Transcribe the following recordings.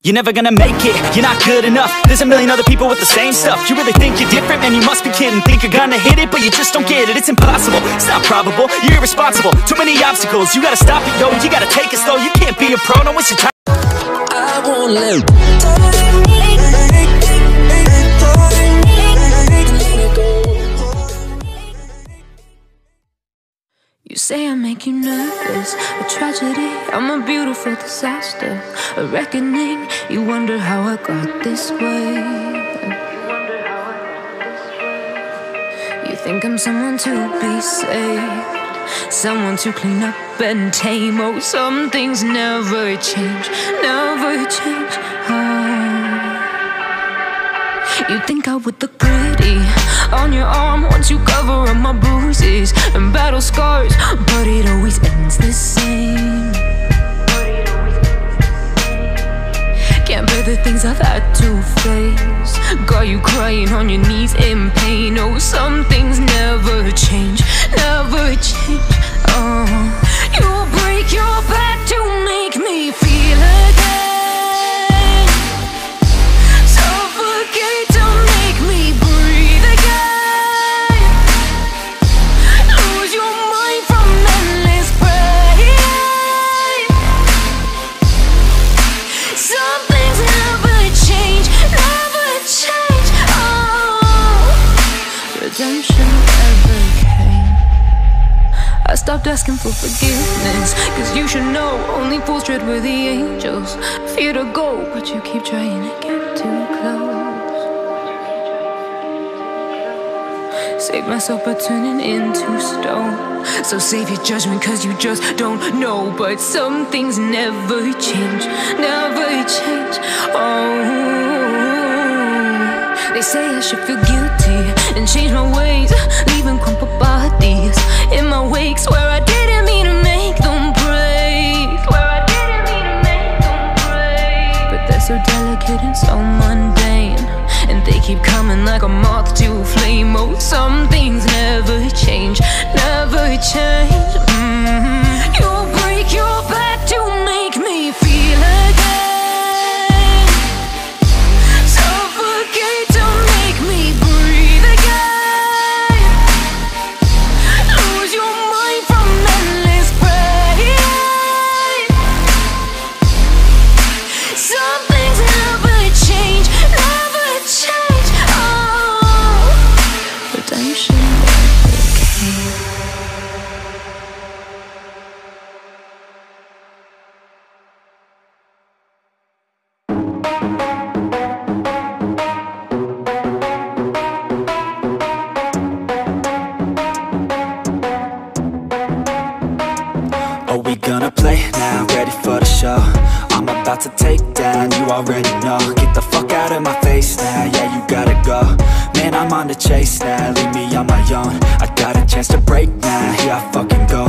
You're never gonna make it, you're not good enough. There's a million other people with the same stuff. You really think you're different? Man, you must be kidding. Think you're gonna hit it, but you just don't get it. It's impossible, it's not probable, you're irresponsible. Too many obstacles, you gotta stop it, yo. You gotta take it slow, you can't be a pro, don't waste your time. I won't live. You say I make you nervous, a tragedy, I'm a beautiful disaster, a reckoning. You wonder how I got this way. You think I'm someone to be saved, someone to clean up and tame. Oh, some things never change, never change. You think I would look pretty on your arm once you cover up my bruises and battle scars, but it always ends the same. Can't bear the things I've had to face, got you crying on your knees in pain. Oh, some things never change, never change. You'll break your back to make me feel again. I stopped asking for forgiveness, cause you should know only fools tread where the angels fear to go, but you keep trying to get too close. Save myself by turning into stone, so save your judgment cause you just don't know. But some things never change, never change. They say I should feel guilty and change my ways, leaving crumpled bodies in my wake. Swear I didn't mean to make them break, swear I didn't mean to make them break. But they're so delicate and so mundane, and they keep coming like a moth to a flame. Oh, some things never change, never change. You'll break your back to make me feel again. I'm about to take down, you already know. Get the fuck out of my face now, yeah, you gotta go. Man, I'm on the chase now, leave me on my own. I got a chance to break now, here I fucking go.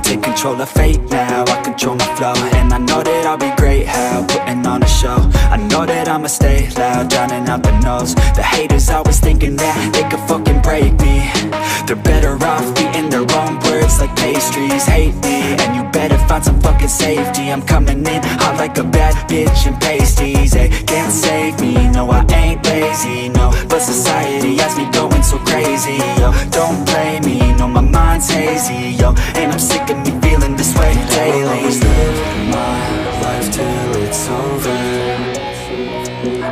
Take control of fate now, I control my flow. And I know that I'll be great, how, putting on a show. I know that I'ma stay loud, drowning out the noise. The haters always thinking that they could fucking break me. They're better off eating their own words like pastries. Hate me, and you better find some fucking safety. I'm coming in hot like a bad bitch in pasties. They can't save me, no I ain't lazy, no. But society has me going so crazy, yo. Don't blame me, no my mind's hazy, yo. And I'm sick of me feeling this way daily. I'll always live my life till it's over,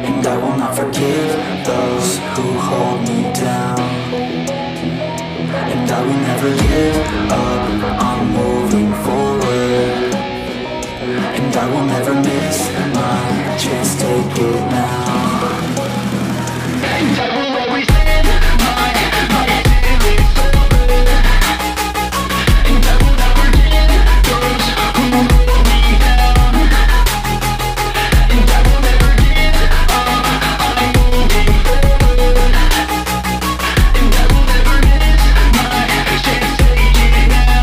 and I will not forgive those who hold me down. And I will never give up, I'm moving forward. And I will never miss my chance, take it now. And I will always live my life till it's over, and I will never give those who hold me down. And I will never give up, I'm moving forward. And I will never miss my chance, take it now.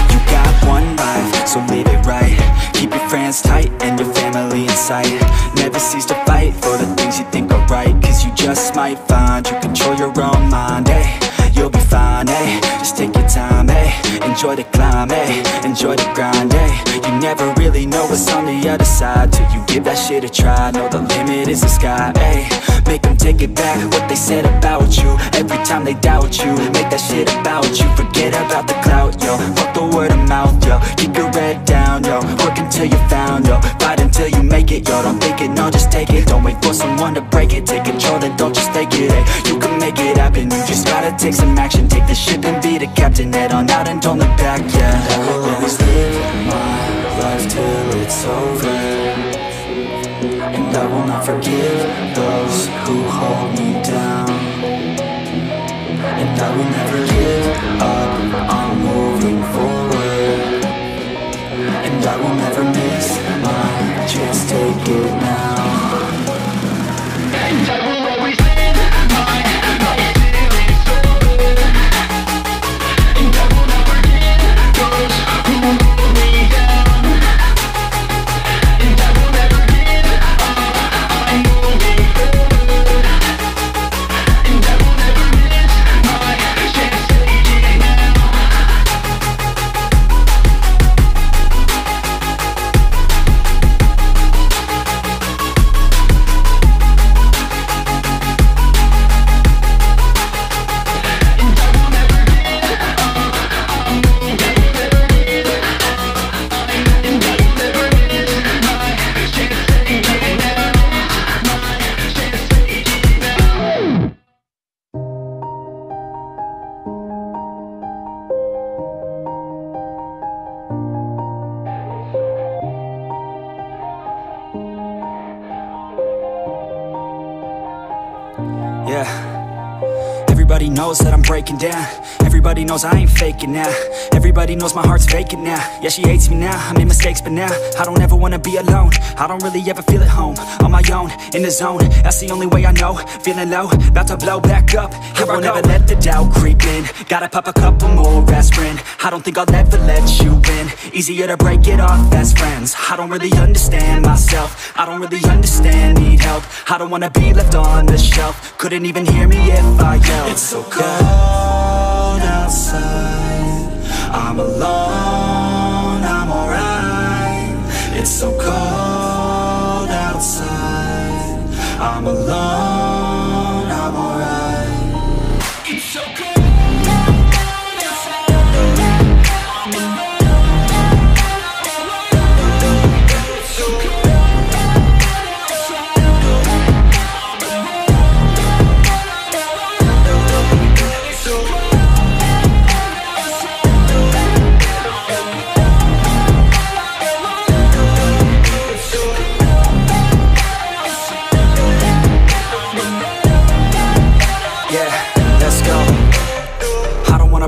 You got one life, so live it right. Keep your friends tight and your family in sight. Never cease to fight for the things you think are right, cause you just might find you control your own mind, hey. You'll be fine, hey. Just take your time, hey. enjoy the climb, ayy, enjoy the grind, ayy. You never really know what's on the other side till you give that shit a try. Know the limit is the sky, ayy. Make them take it back, what they said about you. Every time they doubt you, make that shit about you. Forget about the clout, yo, fuck the word of mouth, yo. Keep your head down, yo, work until you're found, yo. Fight until you make it, yo, don't think it, no, just take it. Don't wait for someone to break it, take control, then don't just take it, ayy. You can make it happen, you just gotta take some action. Take the ship and be the captain, head on out and don't look back, yeah. I will always live my life till it's over, and I will not forgive those who hold me down. And I will never give up, I'm moving forward, and I will never miss my chance, take it now. And I will always live my life till it's over, and I will not forgive those who hold me down. And I will never give up, I'm moving forward, and I will never miss my chance, take it now. Yeah. Everybody knows that I'm breaking down. Everybody knows I ain't faking now. Everybody knows my heart's vacant now. Yeah, she hates me now, I made mistakes but now I don't ever wanna be alone. I don't really ever feel at home. On my own, in the zone, that's the only way I know. Feeling low, about to blow back up. Here I won't ever let the doubt creep in. Gotta pop a couple more aspirin. I don't think I'll ever let you in. Easier to break it off best friends. I don't really understand myself. I don't really understand, need help. I don't wanna be left on the shelf. Couldn't even hear me if I yelled. It's so cold outside, I'm alone, I'm alright. It's so cold outside, I'm alone, I'm alright. It's so cold.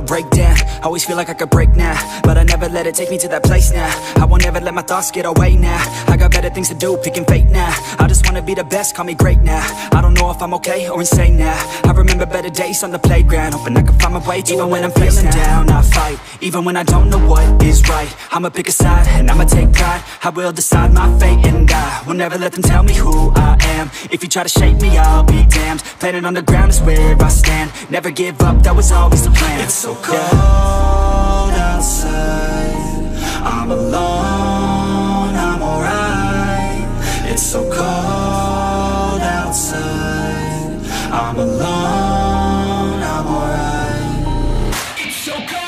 Break down, always feel like I could break now, but I never let it take me to that place now. I won't ever let my thoughts get away now. I got better things to do, picking fate now. I just wanna be the best, call me great now. I don't know if I'm okay or insane now. I remember better days on the playground, hoping I can find my way to even when I'm feeling down, I fight, even when I don't know what is right. I'ma pick a side, and I'ma take pride. I will decide my fate, and I will never let them tell me who I am. If you try to shape me, I'll be damned. Planet on the ground is where I stand. Never give up, that was always the plan. It's so cold outside, I'm alone, I'm alright. It's so cold outside, I'm alone, I'm alright. It's so cold.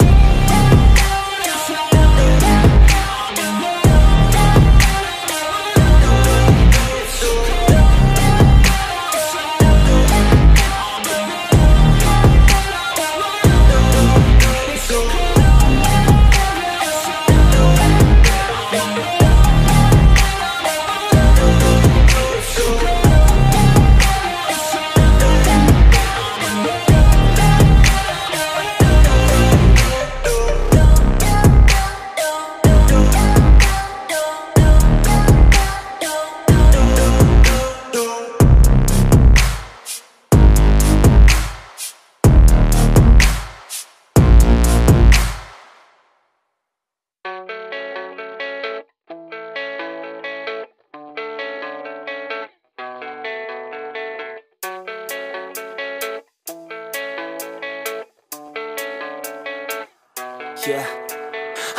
yeah.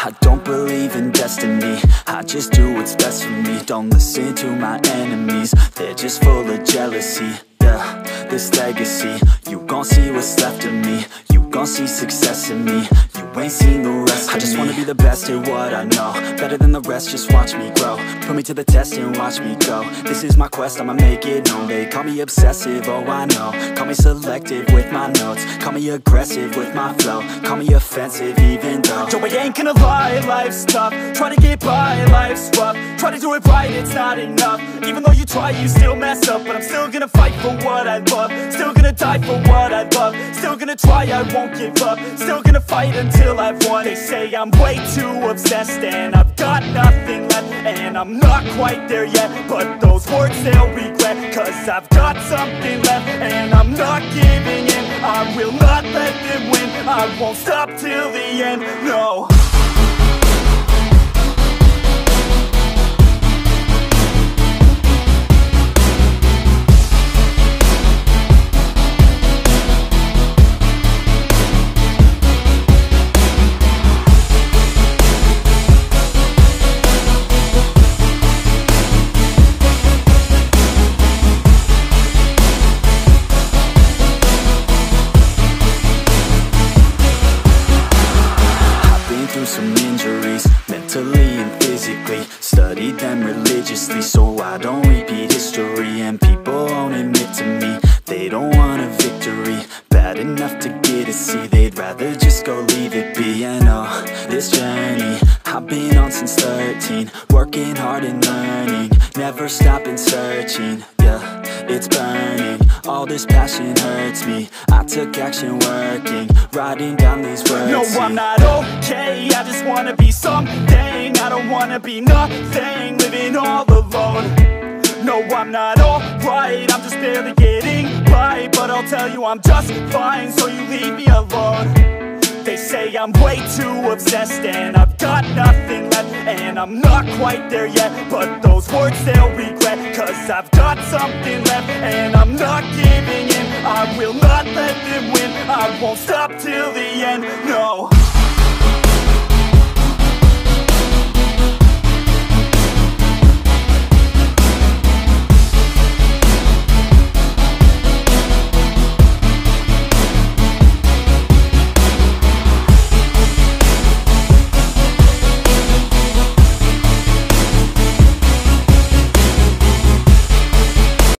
I don't believe in destiny, I just do what's best for me. Don't listen to my enemies, they're just full of jealousy. Yeah, this legacy, you gon' see what's left of me. You gon' see success in me, you ain't seen the rest of me. I just wanna be the best at what I know, better than the rest, just watch me grow. Put me to the test and watch me go. This is my quest, I'ma make it known. They call me obsessive, oh I know. Call me selective with my notes, call me aggressive with my flow, call me offensive even though Yo, I ain't gonna lie, life's tough. Try to get by, life's rough. Try to do it right, it's not enough. Even though you try, you still mess up. But I'm still gonna fight for what I love, still gonna die for what I love, still gonna try, I won't give up, still gonna fight until I've won. They say I'm way too obsessed and I've got nothing left, and I'm not quite there yet, but those words they'll regret, cause I've got something left and I'm not giving in. I will not let them win, I won't stop till the end, no. some injuries, mentally and physically. Studied them religiously so I don't repeat history. And people won't admit to me they don't want a victory bad enough to get a C. They'd rather just go leave it be. And oh, this journey I've been on since 13, working hard and learning, never stopping searching. Yeah, it's burning, all this passion hurts me. I took action working, writing down these words. No, I'm not okay, I just wanna be something. I don't wanna be nothing, living all alone. No, I'm not alright, I'm just barely getting by. But I'll tell you I'm just fine, so you leave me alone. They say I'm way too obsessed and I've got nothing left, and I'm not quite there yet, but those words they'll regret, cause I've got something left and I'm not giving in. I will not let them win, I won't stop till the end, no.